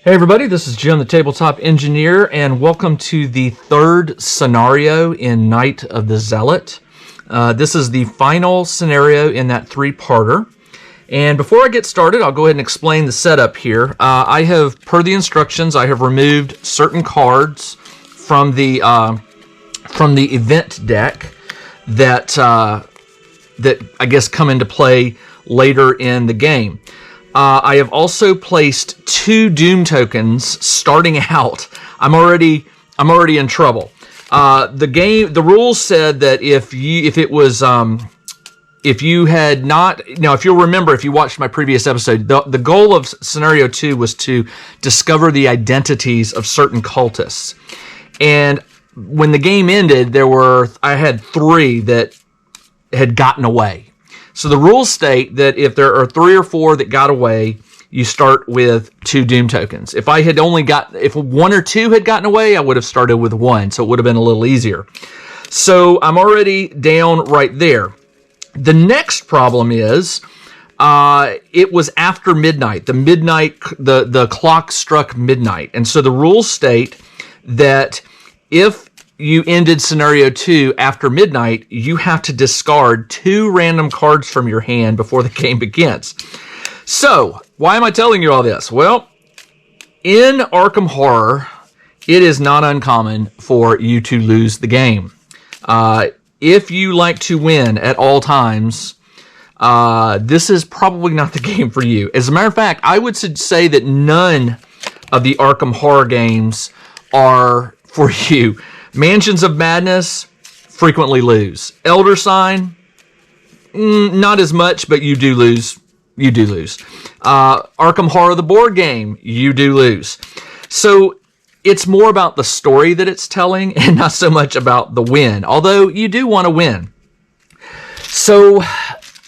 Hey everybody, this is Jim the Tabletop Engineer, and welcome to the third scenario in Night of the Zealot. This is the final scenario in that three-parter. And before I get started, I'll go ahead and explain the setup here. I have, per the instructions, I have removed certain cards from the event deck that I guess come into play later in the game. I have also placed 2 Doom tokens starting out. I'm already in trouble. The rules said that if you'll remember, if you watched my previous episode, the goal of scenario 2 was to discover the identities of certain cultists. And when the game ended, I had 3 that had gotten away. So the rules state that if there are 3 or 4 that got away, you start with 2 Doom tokens. If 1 or 2 had gotten away, I would have started with 1, so it would have been a little easier. So I'm already down right there. The next problem is, it was after midnight. The clock struck midnight, and so the rules state that if you ended scenario 2 after midnight, you have to discard 2 random cards from your hand before the game begins. So, why am I telling you all this? Well, in Arkham Horror, it is not uncommon for you to lose the game. If you like to win at all times, this is probably not the game for you. As a matter of fact, I would say that none of the Arkham Horror games are for you. Mansions of Madness, frequently lose. Elder Sign, not as much, but you do lose. You do lose. Arkham Horror, the board game, you do lose. So it's more about the story that it's telling and not so much about the win, although you do want to win. So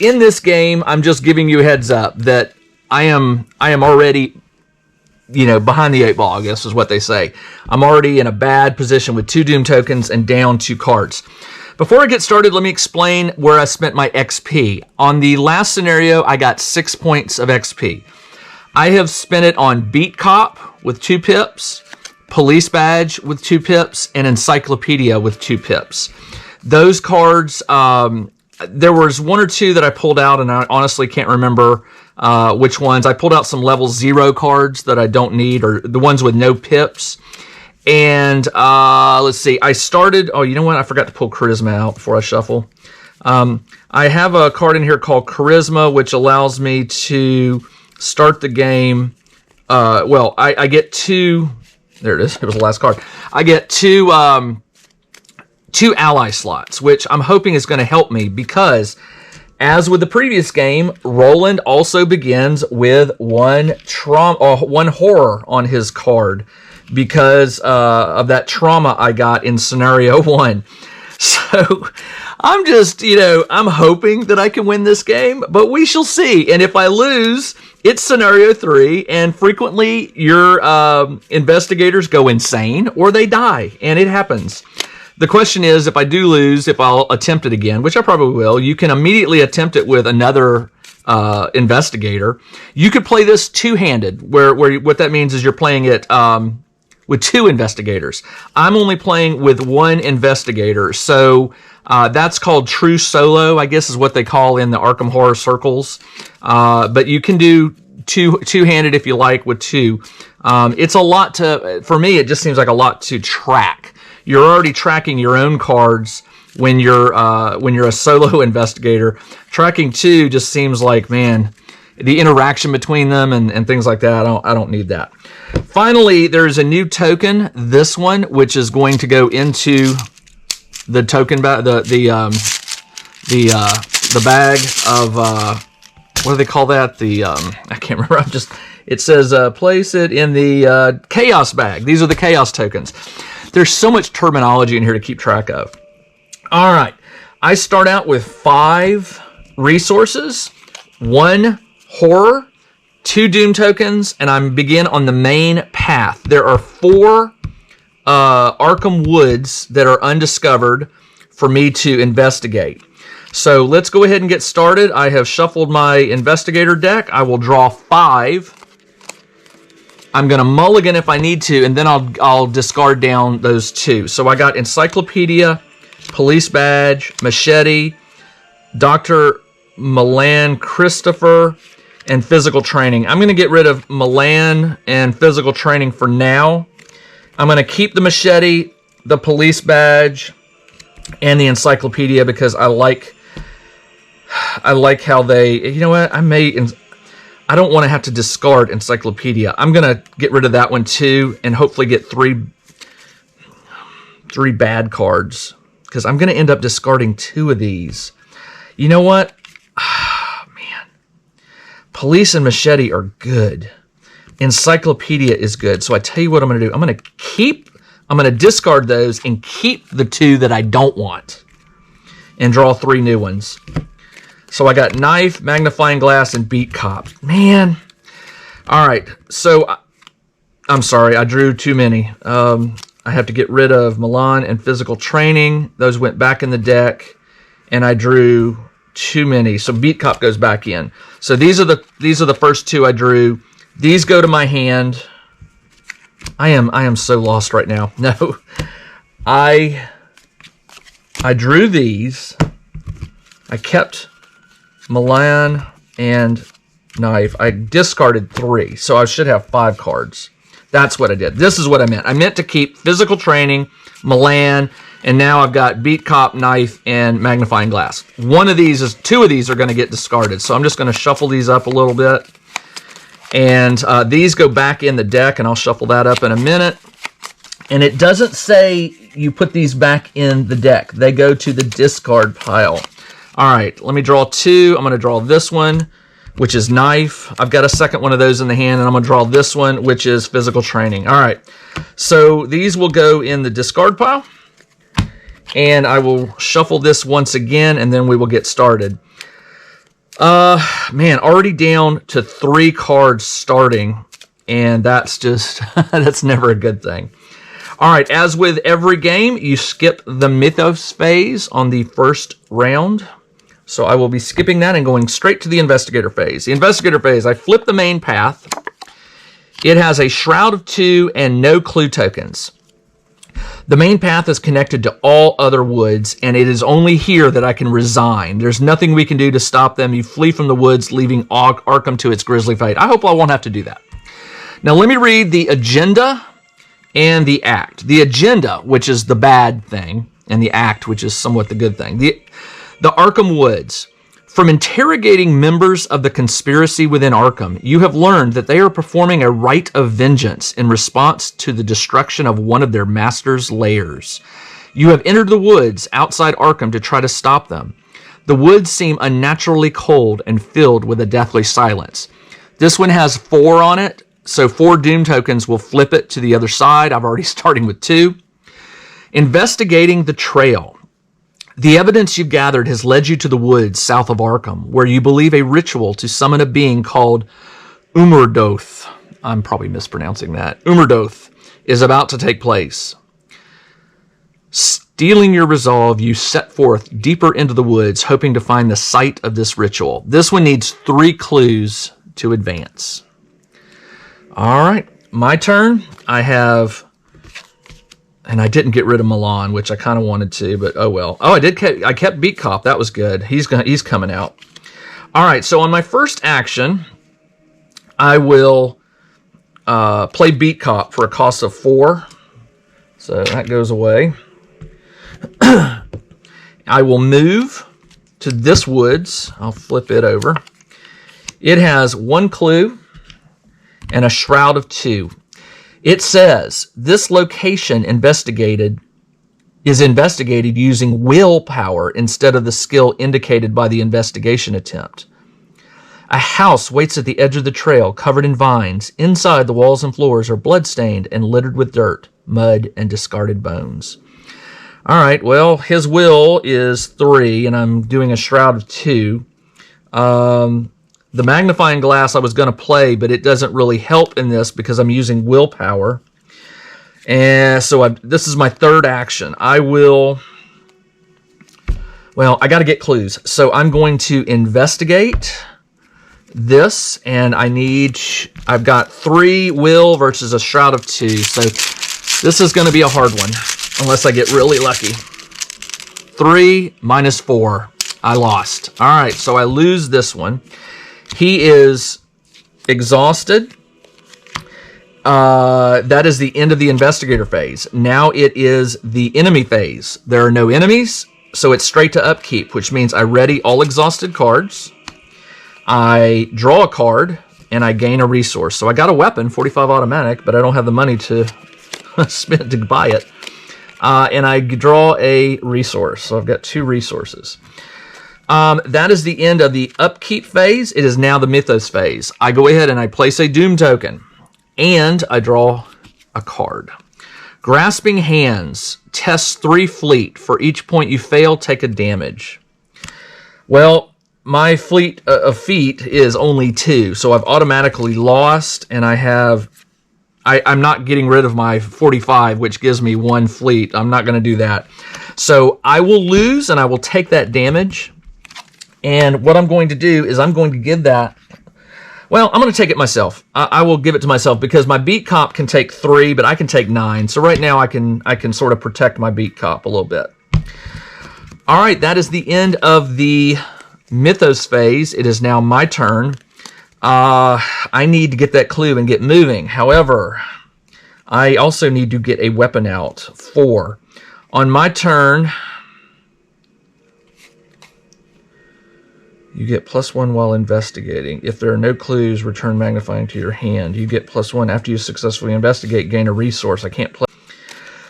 in this game, I'm just giving you a heads up that I am already behind the 8 ball, I guess is what they say. I'm already in a bad position with 2 Doom tokens and down 2 cards. Before I get started, let me explain where I spent my XP. On the last scenario, I got 6 points of XP. I have spent it on Beat Cop with 2 pips, Police Badge with 2 pips, and Encyclopedia with 2 pips. Those cards, there was 1 or 2 that I pulled out, and I honestly can't remember which ones. I pulled out some level 0 cards that I don't need, or the ones with no pips. And let's see, I started, you know what? I forgot to pull Charisma out before I shuffle. I have a card in here called Charisma, which allows me to start the game. I get 2, there it is, it was the last card. I get 2 ally slots, which I'm hoping is going to help me because, as with the previous game, Roland also begins with 1 horror on his card because of that trauma I got in scenario 1. So I'm just, I'm hoping that I can win this game, but we shall see. And if I lose, it's scenario 3, and frequently your investigators go insane or they die, and it happens. The question is, if I do lose, if I'll attempt it again, which I probably will. You can immediately attempt it with another investigator. You could play this two-handed, where what that means is you're playing it with 2 investigators. I'm only playing with 1 investigator, so that's called true solo, I guess is what they call in the Arkham Horror circles. But you can do two-handed if you like with 2. It's a lot for me, it just seems like a lot to track. You're already tracking your own cards when you're a solo investigator. Tracking 2 just seems like, man, the interaction between them and things like that. I don't need that. Finally, there's a new token. This one, which is going to go into the token bag, the bag of what do they call that? I can't remember. It says place it in the chaos bag. These are the chaos tokens. There's so much terminology in here to keep track of. All right. I start out with 5 resources, 1 horror, 2 Doom tokens, and I begin on the main path. There are 4 Arkham Woods that are undiscovered for me to investigate. So let's go ahead and get started. I have shuffled my investigator deck. I will draw 5. I'm going to mulligan if I need to, and then I'll discard down those 2. So I got Encyclopedia, Police Badge, Machete, Dr. Milan Christopher, and Physical Training. I'm going to get rid of Milan and Physical Training for now. I'm going to keep the Machete, the Police Badge, and the Encyclopedia because I like how they... You know what? I don't want to have to discard Encyclopedia. I'm going to get rid of that one too and hopefully get three bad cards because I'm going to end up discarding 2 of these. You know what? Man. Police and Machete are good. Encyclopedia is good. So I tell you what I'm going to do. I'm going to discard those and keep the 2 that I don't want and draw 3 new ones. So I got Knife, Magnifying Glass, and Beat Cop. Man. All right. So, I'm sorry. I drew too many. I have to get rid of Milan and Physical Training. Those went back in the deck. And I drew too many. So Beat Cop goes back in. So these are the first 2 I drew. These go to my hand. I am so lost right now. No. I drew these. I kept Milan and Knife. I discarded 3, so I should have 5 cards. That's what I did. This is what I meant. I meant to keep Physical Training, Milan, and now I've got Beat Cop, Knife, and Magnifying Glass. 2 of these are going to get discarded, so I'm just going to shuffle these up a little bit. And these go back in the deck, and I'll shuffle that up in a minute. And it doesn't say you put these back in the deck. They go to the discard pile. All right, let me draw 2. I'm going to draw this one, which is Knife. I've got a second one of those in the hand, and I'm going to draw this one, which is Physical Training. All right, so these will go in the discard pile, and I will shuffle this once again, and then we will get started. Man, already down to 3 cards starting, and that's just, that's never a good thing. All right, as with every game, you skip the Mythos Phase on the first round. So I will be skipping that and going straight to the Investigator Phase. The Investigator Phase, I flip the main path. It has a Shroud of 2 and no clue tokens. The main path is connected to all other woods, and it is only here that I can resign. There's nothing we can do to stop them. You flee from the woods, leaving Arkham to its grisly fate. I hope I won't have to do that. Now let me read the agenda and the act. The agenda, which is the bad thing, and the act, which is somewhat the good thing. The Arkham Woods. From interrogating members of the conspiracy within Arkham, you have learned that they are performing a rite of vengeance in response to the destruction of one of their master's lairs. You have entered the woods outside Arkham to try to stop them. The woods seem unnaturally cold and filled with a deathly silence. This one has 4 on it, so 4 Doom tokens will flip it to the other side. I'm already starting with 2. Investigating the trail. The evidence you've gathered has led you to the woods south of Arkham, where you believe a ritual to summon a being called Umurdoth, I'm probably mispronouncing that, Umurdoth, is about to take place. Steeling your resolve, you set forth deeper into the woods, hoping to find the site of this ritual. This one needs 3 clues to advance. All right, my turn. I have... And I didn't get rid of Milan, which I kind of wanted to, but oh well. Oh, I kept Beat Cop. That was good. He's coming out. All right, so on my first action, I will play Beat Cop for a cost of 4. So that goes away. I will move to this woods. I'll flip it over. It has 1 clue and a Shroud of 2. It says, this location is investigated using willpower instead of the skill indicated by the investigation attempt. A house waits at the edge of the trail, covered in vines. Inside, the walls and floors are bloodstained and littered with dirt, mud, and discarded bones. All right, well, his will is 3, and I'm doing a Shroud of 2. The magnifying glass I was going to play, but it doesn't really help in this because I'm using willpower. And so this is my third action. I got to get clues. So I'm going to investigate this, and I've got 3 will versus a Shroud of 2, so this is going to be a hard one, unless I get really lucky. 3 minus 4. I lost. All right, so I lose this one. He is exhausted. That is the end of the Investigator phase. Now it is the enemy phase. There are no enemies, so it's straight to upkeep, which means I ready all exhausted cards. I draw a card, and I gain a resource. So I got a weapon, 45 automatic, but I don't have the money to spend to buy it. And I draw a resource. So I've got 2 resources. That is the end of the Upkeep phase. It is now the Mythos phase. I go ahead and I place a Doom token. And I draw a card. Grasping Hands. Test 3 fleet. For each point you fail, take a damage. Well, my fleet of feet is only 2. So I've automatically lost. And I'm not getting rid of my 45, which gives me 1 fleet. I'm not going to do that. So I will lose and I will take that damage. And what I'm going to do is I'm going to give that... Well, I'm going to take it myself. I will give it to myself because my beat cop can take 3, but I can take 9. So right now I can sort of protect my beat cop a little bit. All right, that is the end of the Mythos phase. It is now my turn. I need to get that clue and get moving. However, I also need to get a weapon out. 4. On my turn... You get +1 while investigating. If there are no clues, return magnifying to your hand. You get +1 after you successfully investigate, gain a resource. I can't play.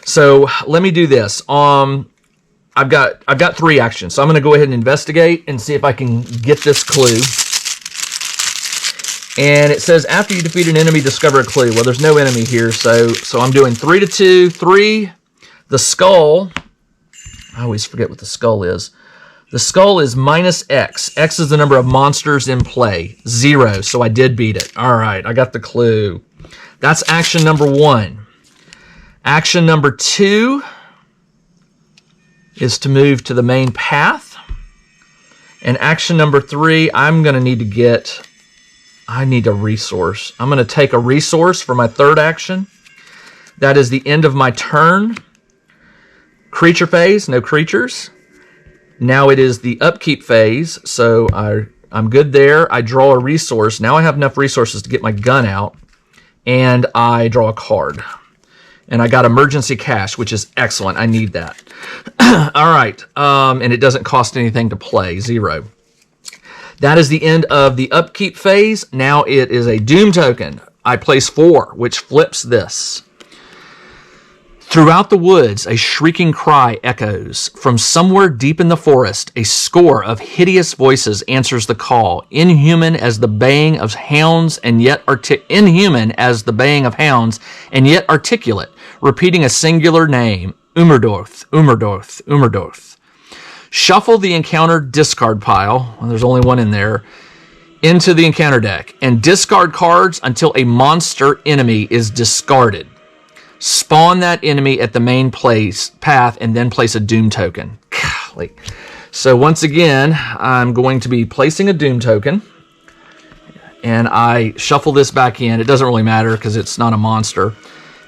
So let me do this. I've got 3 actions. So I'm going to go ahead and investigate and see if I can get this clue. And it says after you defeat an enemy, discover a clue. Well, there's no enemy here, so I'm doing 3 to 2. 3. The skull. I always forget what the skull is. The skull is -X. X is the number of monsters in play. 0, so I did beat it. All right, I got the clue. That's action number 1. Action number 2 is to move to the main path. And action number 3, I'm going to need to get... I need a resource. I'm going to take a resource for my 3rd action. That is the end of my turn. Creature phase, no creatures. Now it is the Upkeep phase, so I'm good there. I draw a resource. Now I have enough resources to get my gun out, and I draw a card. And I got Emergency Cash, which is excellent. I need that. All right, and it doesn't cost anything to play, 0. That is the end of the Upkeep phase. Now it is a Doom token. I place 4, which flips this. Throughout the woods, a shrieking cry echoes. From somewhere deep in the forest, a score of hideous voices answers the call, inhuman as the baying of hounds and yet articulate, repeating a singular name, Umerdorth, Umerdorth, Umerdorth. Shuffle the encounter discard pile, well, there's only one in there, into the encounter deck, and discard cards until a monster enemy is discarded. Spawn that enemy at the main path, and then place a Doom token. Golly. So once again, I'm going to be placing a Doom token, and I shuffle this back in. It doesn't really matter because it's not a monster.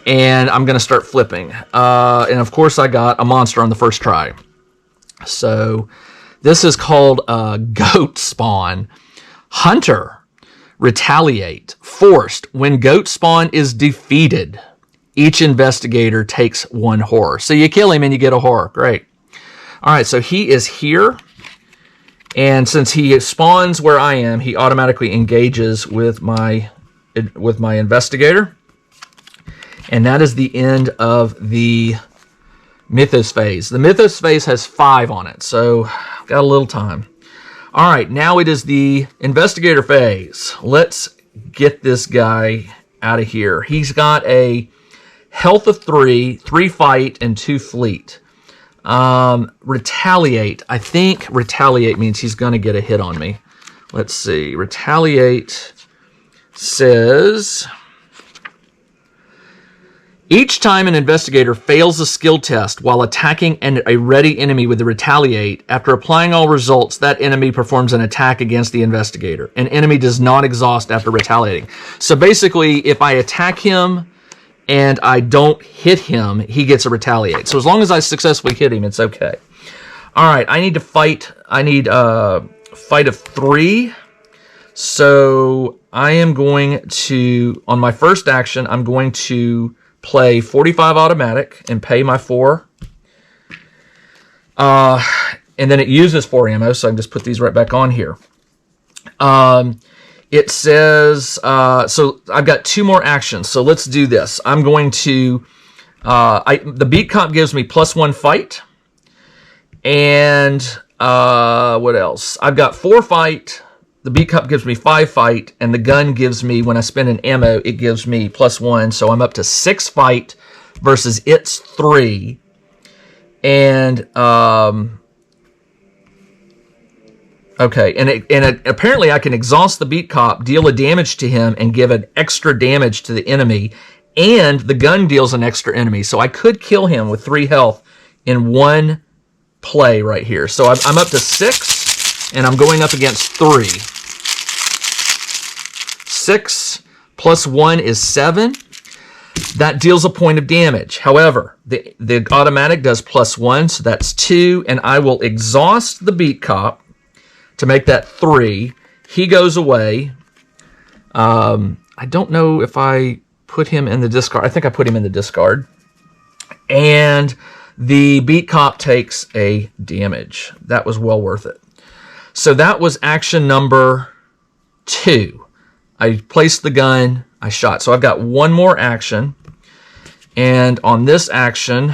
And I'm going to start flipping. And of course, I got a monster on the first try. So this is called Goat Spawn. Hunter. Retaliate. Forced. When Goat Spawn is defeated, each investigator takes 1 horror. So you kill him and you get a horror. Great. All right, so he is here. And since he spawns where I am, he automatically engages with my investigator. And that is the end of the Mythos phase. The Mythos phase has 5 on it, so got a little time. All right, now it is the Investigator phase. Let's get this guy out of here. He's got a health of 3, 3 fight, and 2 fleet. Retaliate. I think retaliate means he's going to get a hit on me. Let's see. Retaliate says, Each time an investigator fails a skill test while attacking a ready enemy with the retaliate, after applying all results, that enemy performs an attack against the investigator. An enemy does not exhaust after retaliating. So basically, if I attack him and I don't hit him, he gets a retaliate. So as long as I successfully hit him, it's okay. All right, I need to fight. I need a fight of 3. So I am going to, on my first action, I'm going to play 45 automatic and pay my 4. And then it uses 4 ammo, so I can just put these right back on here. It says, so I've got 2 more actions, so let's do this. I'm going to, the beat comp gives me +1 fight. And what else? I've got 4 fight. The beat cup gives me 5 fight, and the gun gives me, when I spend an ammo, it gives me +1. So I'm up to 6 fight versus its 3. And okay, and apparently I can exhaust the beat cop, deal a damage to him, and give an extra damage to the enemy. And the gun deals an extra enemy, so I could kill him with 3 health in one play right here. So I'm up to 6, and I'm going up against 3. 6 plus 1 is 7. That deals a point of damage. However, the automatic does +1, so that's 2, and I will exhaust the beat cop to make that 3. He goes away. I don't know if I put him in the discard. I think I put him in the discard. And the beat cop takes a damage. That was well worth it. So that was action number 2. I placed the gun, I shot. So I've got 1 more action. And on this action,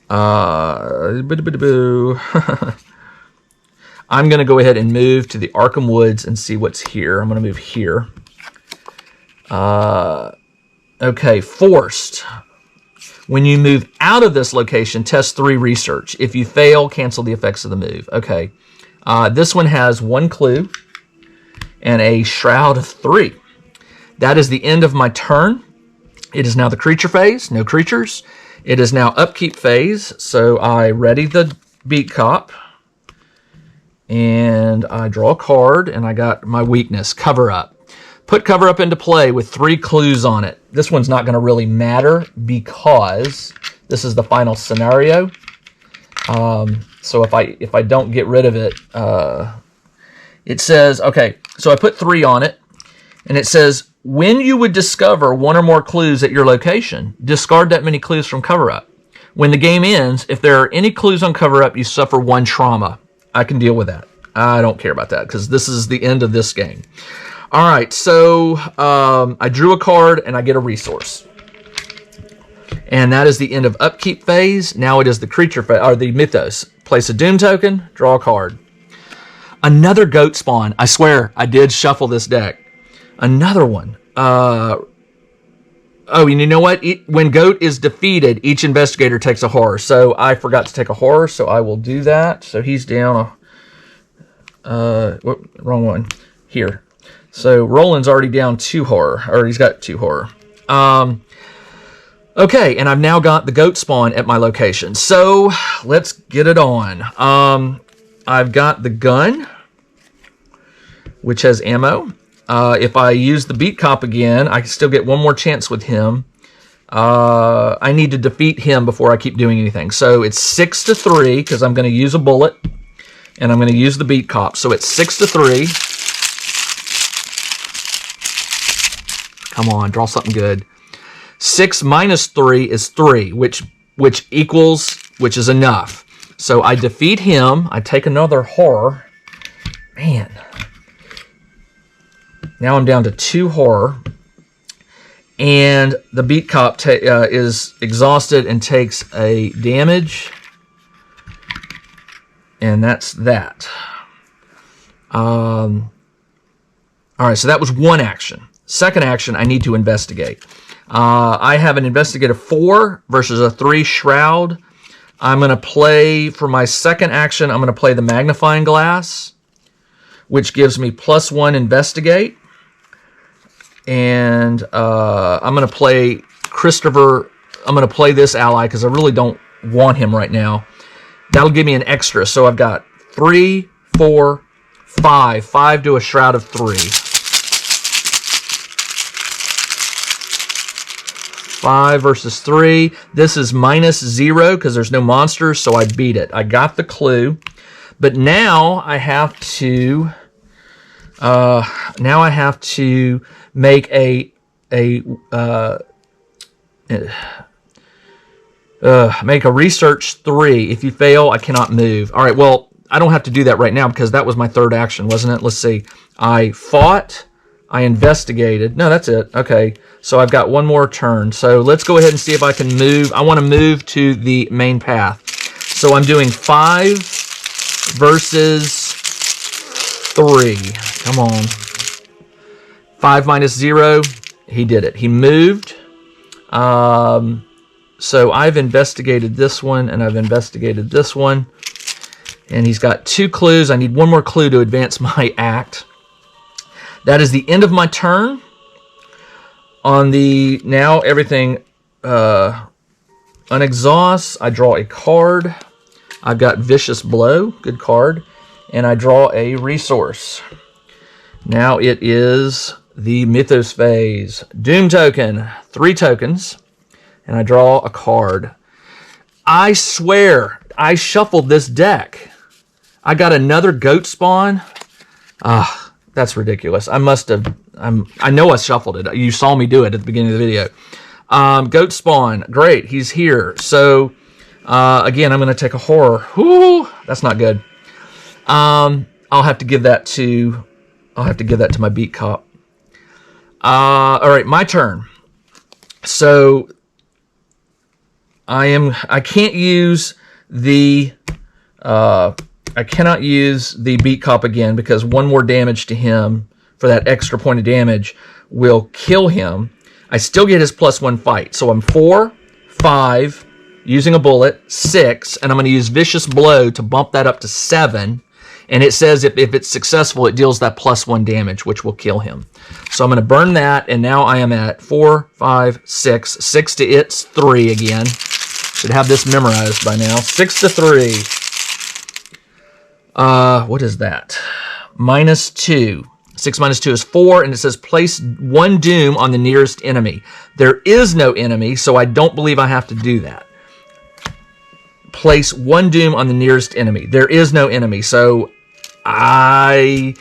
I'm going to go ahead and move to the Arkham Woods and see what's here. I'm going to move here. Okay, forced. When you move out of this location, test 3 research. If you fail, cancel the effects of the move. Okay. This one has 1 clue and a shroud of 3. That is the end of my turn. It is now the creature phase. No creatures. It is now upkeep phase. So I ready the beat cop. And I draw a card. And I got my weakness, cover up. Put cover up into play with 3 clues on it. This one's not going to really matter because this is the final scenario. So if I don't get rid of it, it says, okay, so I put 3 on it, and it says, when you would discover 1 or more clues at your location, discard that many clues from cover-up. When the game ends, if there are any clues on cover-up, you suffer 1 trauma. I can deal with that. I don't care about that, because this is the end of this game. All right, so I drew a card, and I get a resource. And that is the end of Upkeep Phase. Now it is the creature phase, or the Mythos. Place a Doom token, draw a card. Another goat spawn. I swear, I did shuffle this deck. Another one. Oh, and you know what? When goat is defeated, each investigator takes a horror. So I forgot to take a horror, so I will do that. So he's down wrong one. Here. So Roland's already down 2 horror, or he's got 2 horror. Okay, and I've now got the goat spawn at my location. So let's get it on. I've got the gun, which has ammo. If I use the beat cop again, I can still get 1 more chance with him. I need to defeat him before I keep doing anything. So it's 6-3 because I'm going to use a bullet, and I'm going to use the beat cop. So it's 6-3. Come on, draw something good. 6 minus 3 is 3, which is enough. So I defeat him. I take another horror. Man. Now I'm down to 2 horror. And the beat cop is exhausted and takes a damage. And that's that. All right, so that was 1 action. Second action, I need to investigate. I have an Investigator 4 versus a 3 Shroud. I'm going to play, for my second action, I'm going to play the Magnifying Glass, which gives me +1 Investigate. And I'm going to play Christopher. I'm going to play this ally because I really don't want him right now. That'll give me an extra. So I've got 3, 4, 5. 5 to a Shroud of 3. 5 versus 3. This is -0 because there's no monsters, so I beat it. I got the clue. But now I have to... make make a research 3. If you fail, I cannot move. All right, well, I don't have to do that right now because that was my third action, wasn't it? Let's see. I fought. I investigated. No, that's it. Okay, so I've got one more turn. So let's go ahead and see if I can move. I want to move to the main path. So I'm doing 5 versus 3. Come on. 5 minus 0. He did it. He moved. So I've investigated this one, and I've investigated this one. And he's got 2 clues. I need one more clue to advance my act. That is the end of my turn. On the... Now everything... unexhaust. I draw a card. I've got Vicious Blow. Good card. And I draw a resource. Now it is the Mythos Phase. Doom token. 3 tokens. And I draw a card. I swear, I shuffled this deck. I got another goat spawn. That's ridiculous. I must have... I know I shuffled it. You saw me do it at the beginning of the video. Goat spawn. Great. He's here. So, again, I'm going to take a horror. Whoo! That's not good. I'll have to give that to... I'll have to give that to my beat cop. All right, my turn. So I can't use the I cannot use the beat cop again because one more damage to him for that extra point of damage will kill him. I still get his +1 fight. So I'm 4, 5 using a bullet, 6, and I'm going to use Vicious Blow to bump that up to 7. And it says if it's successful, it deals that +1 damage, which will kill him. So I'm going to burn that, and now I am at 4, 5, 6. 6 to its 3 again. Should have this memorized by now. 6 to 3. What is that? -2. 6 minus 2 is 4, and it says place 1 doom on the nearest enemy. There is no enemy, so I don't believe I have to do that. Place 1 doom on the nearest enemy. There is no enemy, so I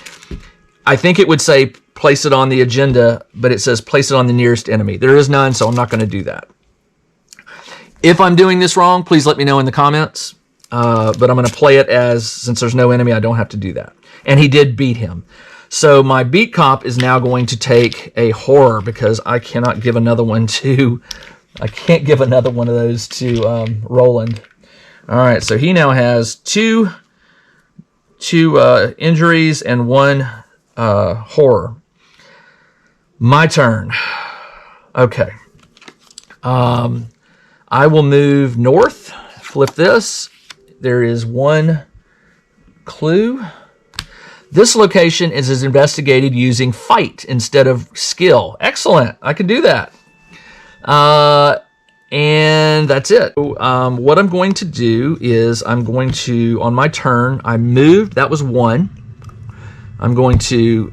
think it would say place it on the agenda, but it says place it on the nearest enemy. There is none, so I'm not going to do that. If I'm doing this wrong, please let me know in the comments. But I'm going to play it as, since there's no enemy, I don't have to do that. And he did beat him. So my beat cop is now going to take a horror because I cannot give another one to... I can't give another one of those to Roland. All right, so he now has two injuries and 1 horror. My turn. Okay. I will move north. Flip this. There is 1 clue. This location is investigated using fight instead of skill. Excellent. I can do that. And that's it. So, what I'm going to do is I'm going to, on my turn, I moved. That was 1. I'm going to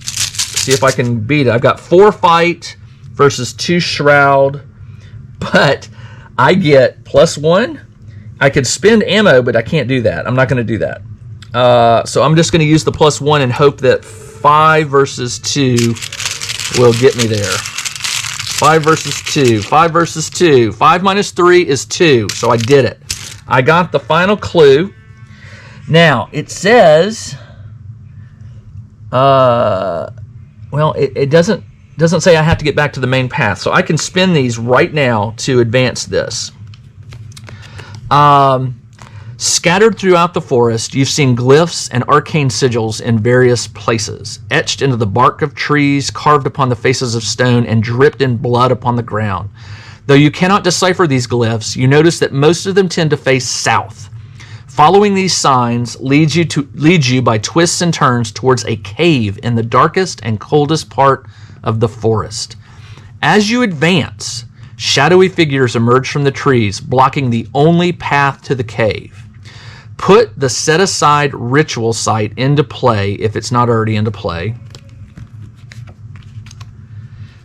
see if I can beat it. I've got 4 fight versus 2 shroud, but I get +1. I could spend ammo, but I can't do that. I'm not going to do that. So I'm just going to use the +1 and hope that 5 versus 2 will get me there. 5 versus 2. 5 versus 2. 5 minus 3 is 2. So I did it. I got the final clue. Now, it says... well, it doesn't say I have to get back to the main path. So I can spin these right now to advance this. Scattered throughout the forest, you've seen glyphs and arcane sigils in various places, etched into the bark of trees, carved upon the faces of stone, and dripped in blood upon the ground. Though you cannot decipher these glyphs, you notice that most of them tend to face south. Following these signs leads you by twists and turns towards a cave in the darkest and coldest part of the forest. As you advance, shadowy figures emerge from the trees, blocking the only path to the cave. Put the set-aside ritual site into play if it's not already into play.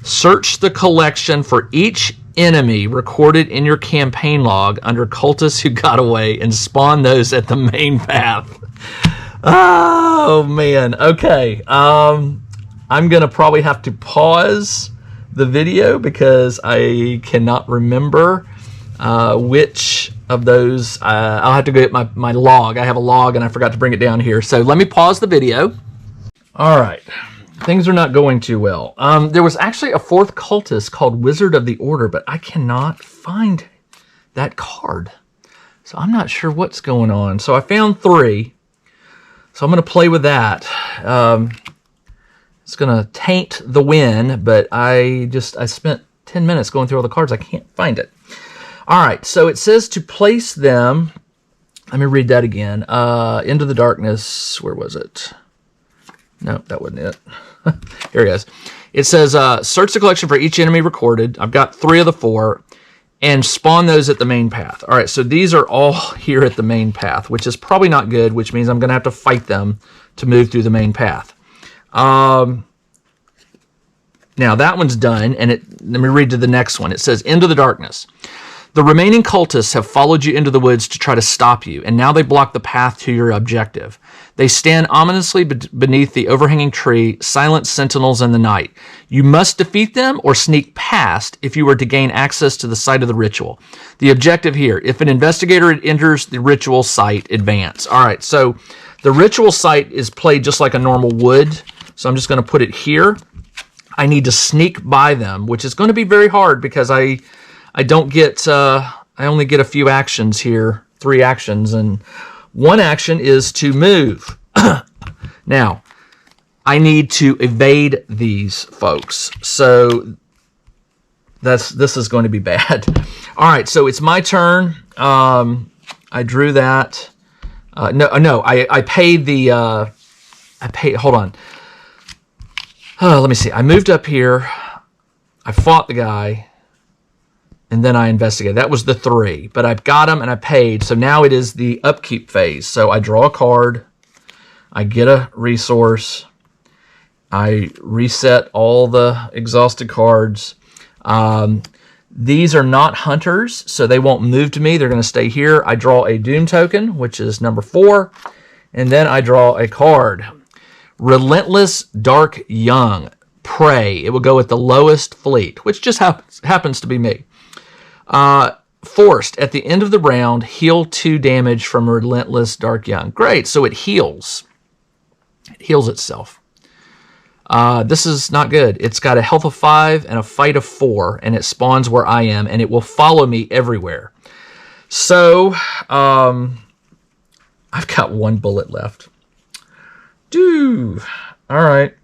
Search the collection for each enemy recorded in your campaign log under cultists who got away and spawn those at the main path. Oh, man. Okay. I'm going to probably have to pause the video because I cannot remember which of those. I'll have to go get my log. I have a log and I forgot to bring it down here. So let me pause the video. All right. Things are not going too well. There was actually a fourth cultist called Wizard of the Order, but I cannot find that card. So I'm not sure what's going on. So I found 3. So I'm going to play with that. It's going to taint the win, but I spent 10 minutes going through all the cards. I can't find it. All right, so it says to place them. Let me read that again. Into the darkness. Where was it? No, that wasn't it. Here it is. It says, search the collection for each enemy recorded. I've got 3 of the 4. And spawn those at the main path. All right, so these are all here at the main path, which is probably not good, which means I'm going to have to fight them to move through the main path. Now, that one's done, and let me read to the next one. It says, Into the darkness. The remaining cultists have followed you into the woods to try to stop you, and now they block the path to your objective. They stand ominously beneath the overhanging tree, silent sentinels in the night. You must defeat them or sneak past if you were to gain access to the site of the ritual. The objective here, if an investigator enters the ritual site, advance. All right, so the ritual site is played just like a normal wood, so I'm just going to put it here. I need to sneak by them, which is going to be very hard because I don't get, I only get a few actions here, 3 actions, and one action is to move. Now, I need to evade these folks, so this is going to be bad. All right, so it's my turn. I drew that. I paid the, hold on. Let me see. I moved up here. I fought the guy. And then I investigated. That was the 3. But I've got him and I paid. So now it is the upkeep phase. So I draw a card. I get a resource. I reset all the exhausted cards. These are not hunters, so they won't move to me. They're going to stay here. I draw a doom token, which is number 4. And then I draw a card. Relentless Dark Young. Prey. It will go with the lowest fleet, which just happens to be me. Forced. At the end of the round, heal 2 damage from Relentless Dark Young. Great. So it heals. It heals itself. This is not good. It's got a health of 5 and a fight of 4, and it spawns where I am, and it will follow me everywhere. So, I've got 1 bullet left. All right.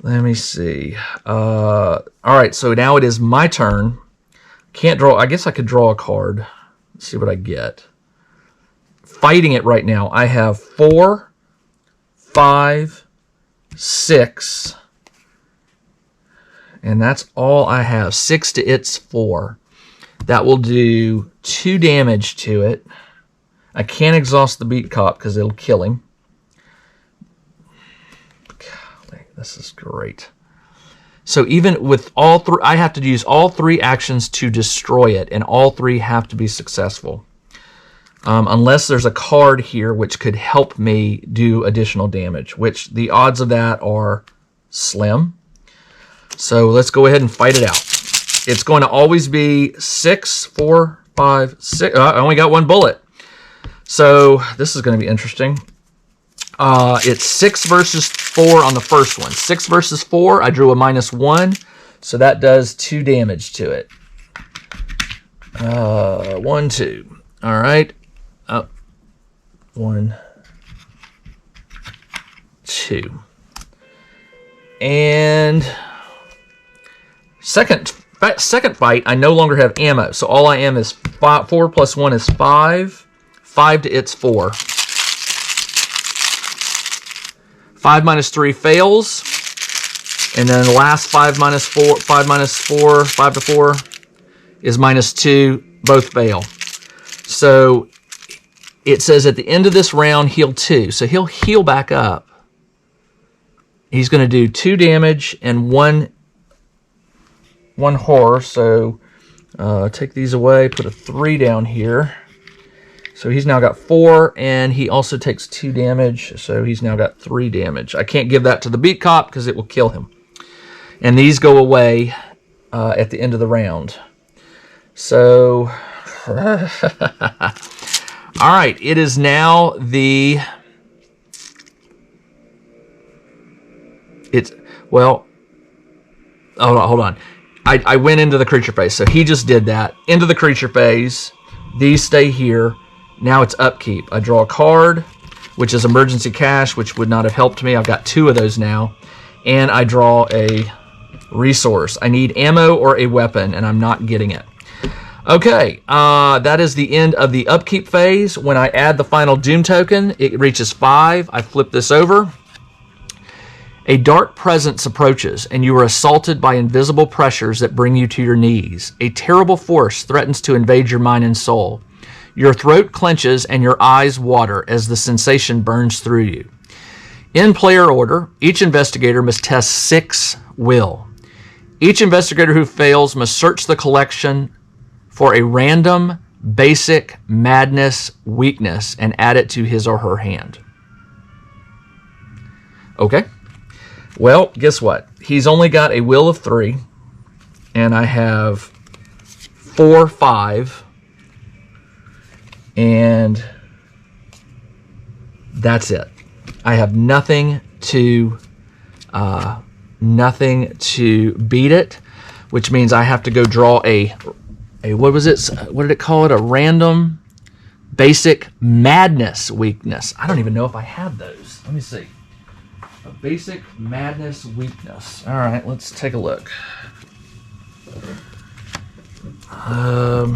Let me see. All right, so now it is my turn. Can't draw. I guess I could draw a card. Let's see what I get. Fighting it right now. I have 4, 5, 6. And that's all I have. 6 to its 4. That will do 2 damage to it. I can't exhaust the beat cop because it'll kill him. Golly, this is great. So even with all 3, I have to use all 3 actions to destroy it, and all 3 have to be successful. Unless there's a card here which could help me do additional damage, which the odds of that are slim. So let's go ahead and fight it out. It's going to always be 6, 4, 5, 6. I only got 1 bullet. So this is going to be interesting. It's 6 versus 4 on the first one. 6 versus 4, I drew a -1. So that does 2 damage to it. 1, 2. All right. Up. 1, 2. And second fight, I no longer have ammo. So all I am is 4 plus 1 is 5. 5 to its 4. 5 minus 3 fails. And then the last 5 minus 4, 5 minus 4, 5 to 4 is minus 2, both fail. So it says at the end of this round, heal 2. So he'll heal back up. He's going to do 2 damage and one horror. So take these away, put a 3 down here. So he's now got 4, and he also takes 2 damage. So he's now got 3 damage. I can't give that to the beat cop because it will kill him. And these go away at the end of the round. So, all right, it is now the... hold on. I went into the creature phase, so he just did that. Into the creature phase. These stay here. Now it's upkeep. I draw a card, which is emergency cash, which would not have helped me. I've got 2 of those now. And I draw a resource. I need ammo or a weapon, and I'm not getting it. Okay, that is the end of the upkeep phase. When I add the final doom token, it reaches 5. I flip this over. A dark presence approaches, and you are assaulted by invisible pressures that bring you to your knees. A terrible force threatens to invade your mind and soul. Your throat clenches and your eyes water as the sensation burns through you. In player order, each investigator must test 6 will. Each investigator who fails must search the collection for a random, basic madness weakness and add it to his or her hand. Okay. Well, guess what? He's only got a will of 3, and I have 4, 5, and that's it. I have nothing to beat it, which means I have to go draw a what was it? What did it call it? A random basic madness weakness. I don't even know if I have those. Let me see. A basic madness weakness. All right, let's take a look. All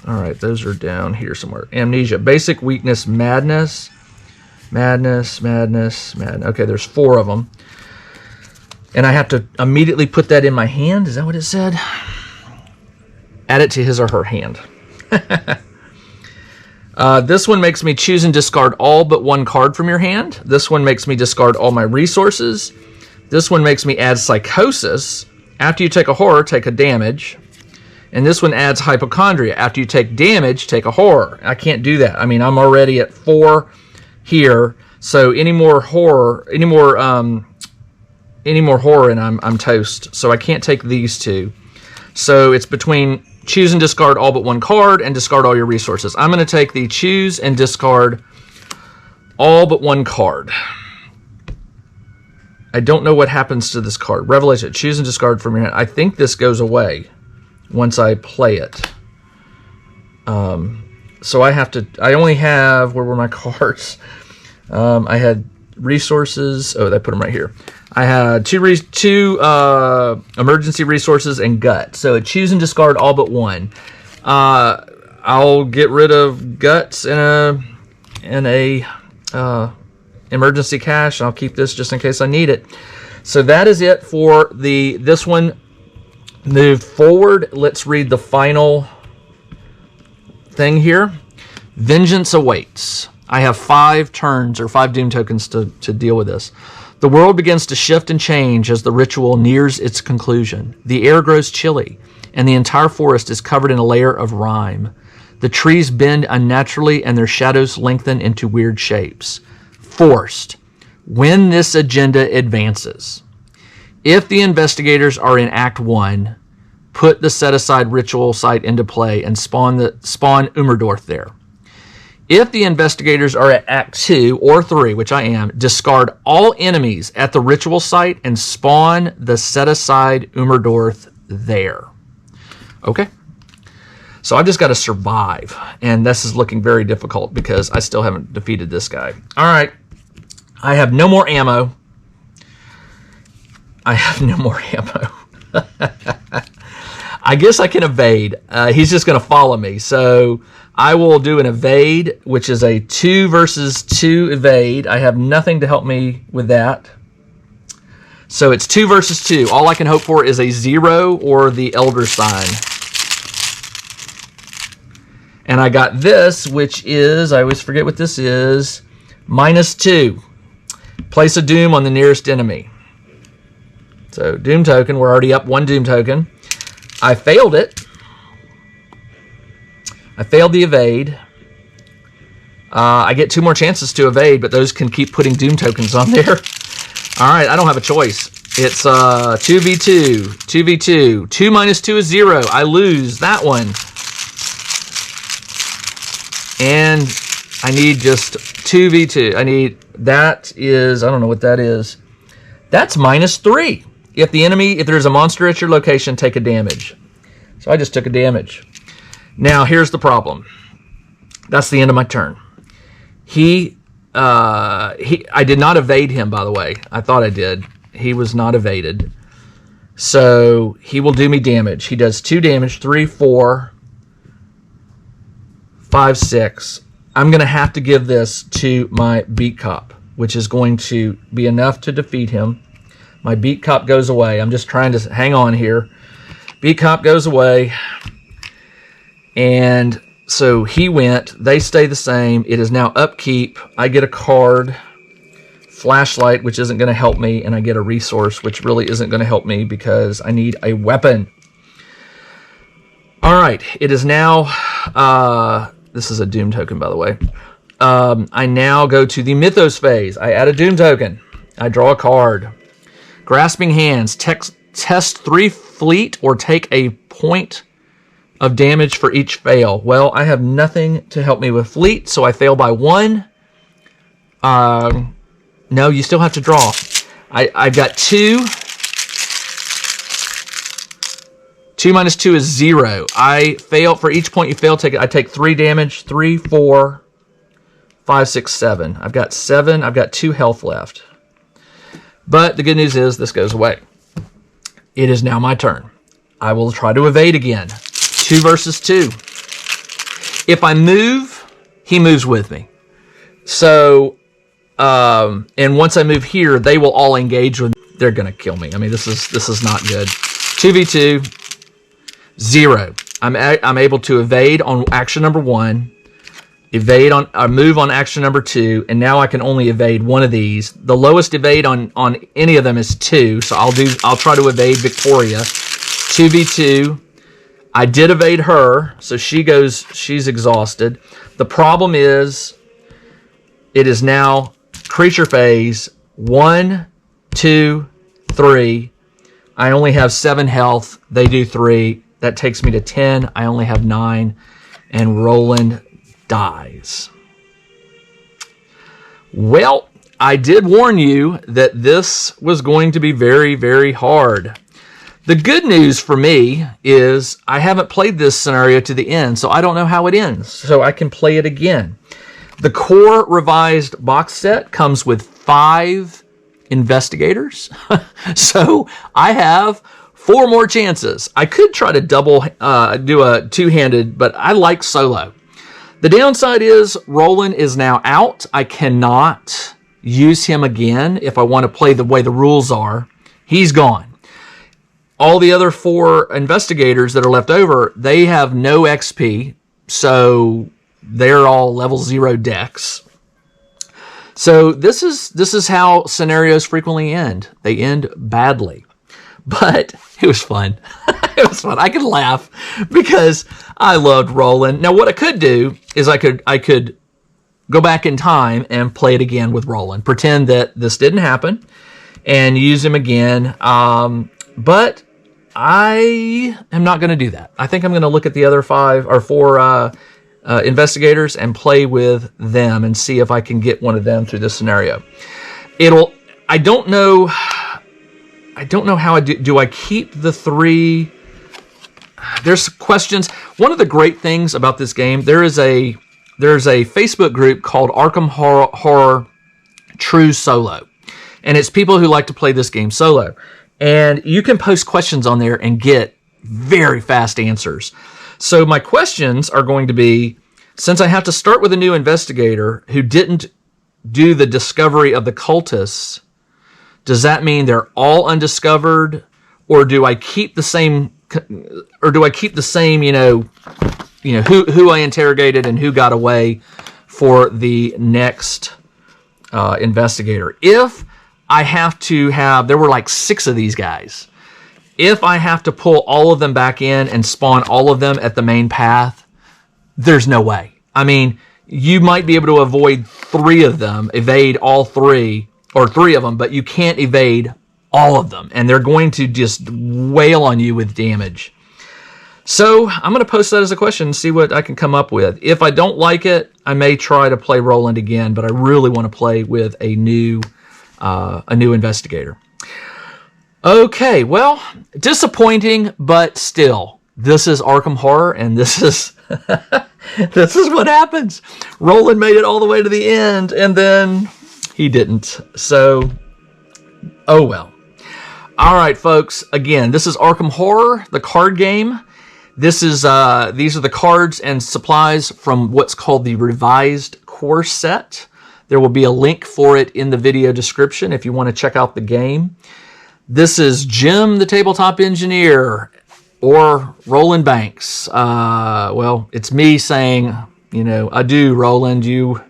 right, those are down here somewhere. Amnesia, basic weakness, madness. Okay, there's 4 of them. And I have to immediately put that in my hand. Is that what it said? Add it to his or her hand. This one makes me choose and discard all but 1 card from your hand. This one makes me discard all my resources. This one makes me add psychosis. After you take a horror, take a damage. And this one adds hypochondria. After you take damage, take a horror. I can't do that. I mean, I'm already at 4 here. So any more horror, and I'm toast. So I can't take these 2. So it's between choose and discard all but 1 card and discard all your resources. I'm going to take the choose and discard all but 1 card. I don't know what happens to this card. Revelation, choose and discard from your hand. I think this goes away once I play it. So I only have, where were my cards? I had resources. Oh, I put them right here. I had 2 emergency resources and gut. So choose and discard all but 1. I'll get rid of guts and a emergency cash. I'll keep this just in case I need it. So that is it for this one. Move forward. Let's read the final thing here. Vengeance awaits. I have 5 turns or 5 doom tokens to deal with this. The world begins to shift and change as the ritual nears its conclusion. The air grows chilly, and the entire forest is covered in a layer of rime. The trees bend unnaturally, and their shadows lengthen into weird shapes. Forced. When this agenda advances. If the investigators are in Act 1, put the set-aside ritual site into play and spawn Umerdorf there. If the investigators are at Act 2 or 3, which I am, discard all enemies at the ritual site and spawn the set-aside Umerdorf there. Okay? So I've just got to survive, and this is looking very difficult because I still haven't defeated this guy. All right. I have no more ammo. I guess I can evade. He's just going to follow me. So I will do an evade, which is a 2 versus 2 evade. I have nothing to help me with that. So it's 2 versus 2. All I can hope for is a 0 or the Elder Sign. And I got this, which is, I always forget what this is, -2. Place a doom on the nearest enemy. So doom token, we're already up 1 doom token. I failed it. I failed the evade. I get 2 more chances to evade, but those can keep putting doom tokens on there. All right, I don't have a choice. It's 2v2, 2v2. 2 minus 2 is 0. I lose that one. And I need just 2v2. That is, I don't know what that is. That's -3. If there's a monster at your location, take a damage. So I just took a damage. Now, here's the problem. That's the end of my turn. I did not evade him, by the way. I thought I did. He was not evaded. So he will do me damage. He does 2 damage, 3, 4, 5, 6. I'm going to have to give this to my Beat Cop, which is going to be enough to defeat him. My Beat Cop goes away. I'm just trying to hang on here. Beat Cop goes away. And so he went. They stay the same. It is now Upkeep. I get a card. Flashlight, which isn't going to help me. And I get a resource, which really isn't going to help me because I need a weapon. All right. It is now... this is a Doom token, by the way. I now go to the Mythos Phase. I add a Doom token. I draw a card. Grasping Hands. Test 3 fleet or take a point of damage for each fail. Well, I have nothing to help me with fleet, so I fail by 1. No, you still have to draw. I've got 2. 2 minus 2 is 0. I fail. For each point you fail, I take 3 damage. 3, 4, 5, 6, 7. I've got 7. I've got 2 health left. But the good news is this goes away. It is now my turn. I will try to evade again. 2 versus 2. If I move, he moves with me. So, and once I move here, they will all engage with me. They're going to kill me. I mean, this is not good. 2v2, 0. I'm able to evade on action number 1, move on action number 2, and now I can only evade one of these. The lowest evade on any of them is 2, so I'll try to evade Victoria. 2v2. I did evade her, so she's exhausted. The problem is, it is now creature phase. 1, 2, 3. I only have 7 health. They do 3. That takes me to 10. I only have 9. And Roland dies. Well, I did warn you that this was going to be very, very hard. The good news for me is I haven't played this scenario to the end, so I don't know how it ends. So I can play it again. The core revised box set comes with 5 investigators. So I have 4 more chances. I could try to do a 2-handed, but I like solo. The downside is Roland is now out. I cannot use him again if I want to play the way the rules are. He's gone. All the other 4 investigators that are left over, they have no XP, so they're all level 0 decks. So this is how scenarios frequently end. They end badly. But it was fun. It was fun. I could laugh because I loved Roland. Now what I could do is I could go back in time and play it again with Roland. Pretend that this didn't happen and use him again. But I am not going to do that. I think I'm going to look at the other 5 or 4 investigators and play with them and see if I can get one of them through this scenario. I don't know how I do. Do I keep the 3? There's questions. One of the great things about this game, there's a Facebook group called Arkham Horror True Solo. And it's people who like to play this game solo. And you can post questions on there and get very fast answers. So my questions are going to be, since I have to start with a new investigator who didn't do the discovery of the cultists, Does that mean they're all undiscovered, or do I keep the same? Who I interrogated and who got away for the next investigator? If I have to have, there were like 6 of these guys. If I have to pull all of them back in and spawn all of them at the main path, there's no way. I mean, you might be able to avoid 3 of them, evade all 3, or 3 of them, but you can't evade all of them, and they're going to just wail on you with damage. So I'm going to post that as a question and see what I can come up with. If I don't like it, I may try to play Roland again, but I really want to play with a new investigator. Okay, well, disappointing, but still, this is Arkham Horror, and this is this is what happens. Roland made it all the way to the end, and then he didn't. So, oh well. All right, folks. Again, this is Arkham Horror, the card game. This is these are the cards and supplies from what's called the revised core set. There will be a link for it in the video description if you want to check out the game. This is Jim, the tabletop engineer, or Roland Banks. Well, it's me saying, adieu, Roland. You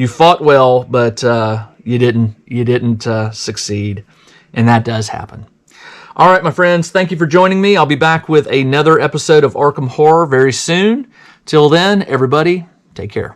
fought well, but you didn't succeed, and that does happen. All right, my friends, thank you for joining me. I'll be back with another episode of Arkham Horror very soon. Till then, everybody, take care.